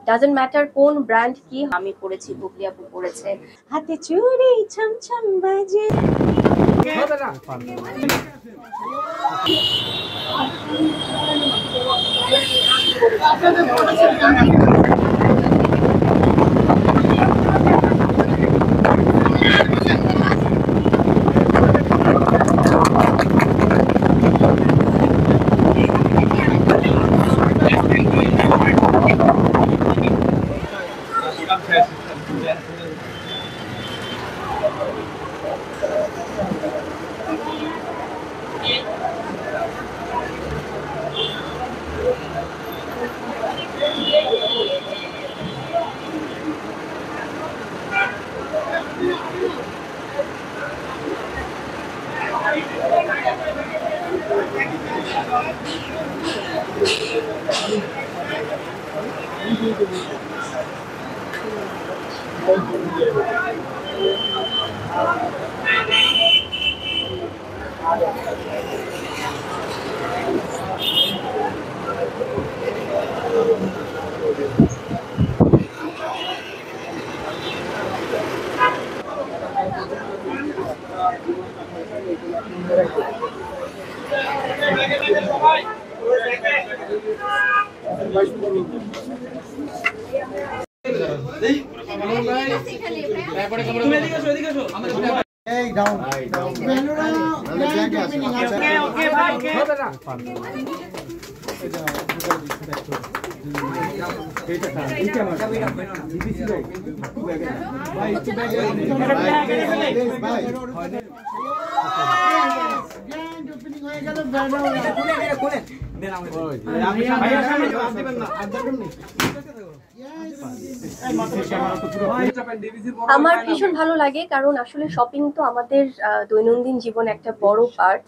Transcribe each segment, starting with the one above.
Doesn't matter কোন brand কি, আমি পড়েছি, বুবলি আপু পড়েছে, হাতে চুড়ি ছমছম বাজে। আমার ভীষণ ভালো লাগে, কারণ আসলে শপিং তো আমাদের দৈনন্দিন জীবনে একটা বড় পার্ট,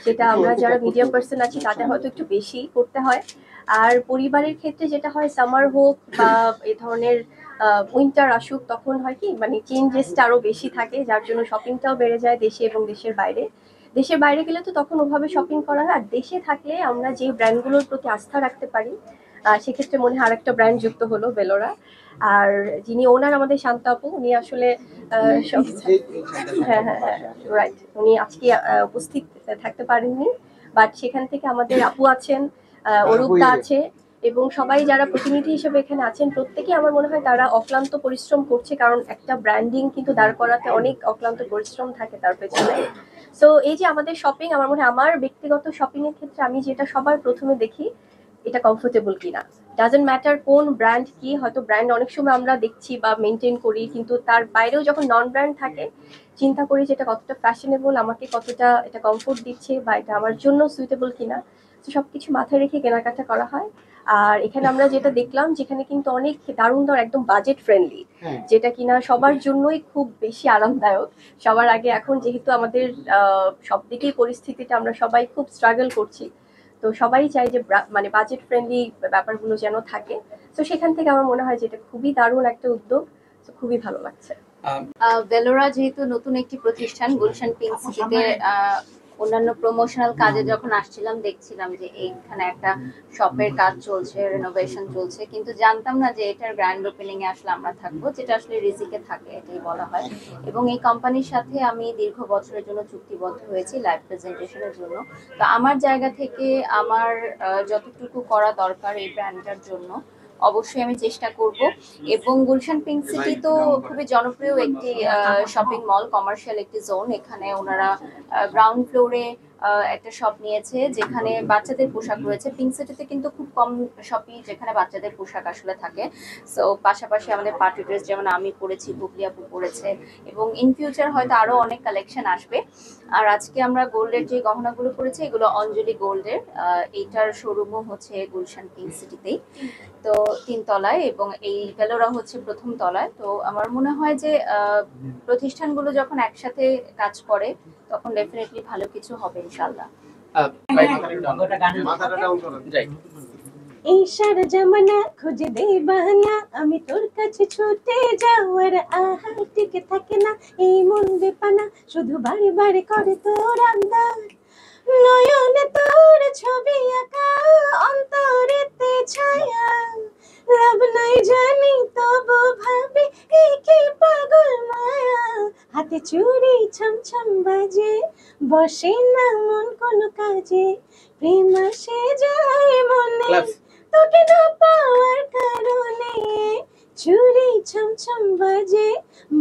যেটা আমরা যারা মিডিয়া পার্সন আছি তাদের হয়তো একটু বেশি করতে হয়। আর পরিবারের ক্ষেত্রে যেটা হয়, সামার হোক বা এই ধরনের উইন্টার আসুক, তখন হয় কি মানে চেঞ্জেসটা আরো বেশি থাকে, যার জন্য শপিংটাও বেড়ে যায় দেশে এবং দেশের বাইরে। দেশের বাইরে গেলে তো তখন ওভাবে শপিং করা হয়, আর দেশে থাকলে আমরা যে ব্র্যান্ডগুলোর প্রতি আস্থা রাখতে পারি, সেক্ষেত্রে মনে হয় আরেকটা ব্র্যান্ড যুক্ত হলো, বেলোরা। আর যিনি ওনার আমাদের শান্ত আপু, উনি আসলে হ্যাঁ হ্যাঁ হ্যাঁ রাইট, উনি আজকে উপস্থিত থাকতে পারেননি, বাট সেখান থেকে আমাদের আপু আছেন, অরূপদা আছে, এবং সবাই যারা প্রতিনিধি হিসেবে এখানে আছেন প্রত্যেকেই আমার মনে হয় তারা অক্লান্ত পরিশ্রম করছে, কারণ একটা ব্র্যান্ডিং কিন্তু দাঁড় করাতে অনেক অক্লান্ত পরিশ্রম থাকে তার পেছনে। সো এই যে আমাদের শপিং, আমার মনে হয় আমার ব্যক্তিগত শপিং এর ক্ষেত্রে আমি যেটা সবার প্রথমে দেখি, এটা কমফোর্টেবল কিনা। ডাজন্ট ম্যাটার কোন ব্র্যান্ড কি, হয়তো ব্র্যান্ড অনেক সময় আমরা দেখছি বা মেনটেন করি, কিন্তু তার বাইরেও যখন নন ব্র্যান্ড থাকে, চিন্তা করি যে এটা কতটা ফ্যাশনেবল, আমাকে কতটা এটা কমফোর্ট দিচ্ছে, বা এটা আমার জন্য সুইটেবল কিনা। তো সবকিছু মাথায় রেখে কেনাকাটা করা হয়। আর এখানে আমরা যেটা দেখলাম, যেখানে কিন্তু অনেক দারুণ দারুণ একদম বাজেট ফ্রেন্ডলি, যেটা কিনা সবার জন্যই খুব বেশি আরামদায়ক। সবার আগে এখন যেহেতু আমাদের সব দিকেই পরিস্থিতিটা আমরা সবাই খুব স্ট্রাগল করছি, তো সবাই চাই যে মানে বাজেট ফ্রেন্ডলি ব্যাপারগুলো যেন থাকে। তো সেখান থেকে আমার মনে হয় যে এটা খুবই দারুণ একটা উদ্যোগ, তো খুবই ভালো লাগছে। বেলোরা যেহেতু নতুন একটি প্রতিষ্ঠান, গুলশান পিঙ্ক সিটিতে অন্যান্য প্রমোশনাল কাজে যখন আসছিলাম দেখছিলাম যে এইখানে একটা শপের কাজ চলছে, রেনোভেশন চলছে, কিন্তু জানতাম না যে এটার গ্র্যান্ড ওপেনিং এ আসলে আমরা থাকবো, যেটা আসলে রিজিকে থাকে এটাই বলা হয়। এবং এই কোম্পানির সাথে আমি দীর্ঘ বছরের জন্য চুক্তিবদ্ধ হয়েছি লাইভ প্রেজেন্টেশনের জন্য। তো আমার জায়গা থেকে আমার যতটুকু করা দরকার এই ব্র্যান্ডটার জন্য অবশ্যই আমি চেষ্টা করব। এবং গুলশান পিঙ্ক সিটি তো খুবই জনপ্রিয় একটি শপিং মল, কমার্শিয়াল একটি জোন। এখানে ওনারা গ্রাউন্ড ফ্লোরে একটা শপ নিয়েছে যেখানে বাচ্চাদের পোশাক রয়েছে। পিঙ্ক সিটিতে কিন্তু খুব কম শপই যেখানে বাচ্চাদের পোশাক আসলে থাকে। সো পাশাপাশি আমাদের পার্টি ড্রেস যেমন আমি পরেছি, বুবলি আপু পরেছে, এবং ইন ফিউচার হয়তো আরো অনেক কালেকশন আসবে। আর আজকে আমরা গোল্ডের যে গহনাগুলো পরেছি এগুলো অঞ্জলি গোল্ডের, এইটার শোরুমও হচ্ছে গুলশান পিঙ্ক সিটিতেই, তো 3 তলায়, এবং এই বেলোরা হচ্ছে প্রথম তলায়। তো আমার মনে হয় যে প্রতিষ্ঠানগুলো যখন একসাথে কাজ করে তখন ডেফিনেটলি ভালো কিছু হবে ইনশাআল্লাহ। এই সারা জামানা খুঁজে দেই বাহানা, আমি তোর কাছে ছুটে যাওয়ার আহা টিকে থাকে না, এই মন বেপানা শুধু বারে বারে করে তোর আমদার, নয়নে তোর ছবি আঁকা, অন্তরেতে ছায়া, লাভ নাই জানি তবু ভাবি এই কি পাগল মায়া। হাতে চুড়ি ছমছম বাজে, বসে না মন কোনো কাজে, প্রেম আসে যায় মনে তোকে না পাওয়ার কারণে। চুড়ি ছমছম বাজে,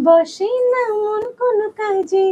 বসে না মন কোনো কাজে।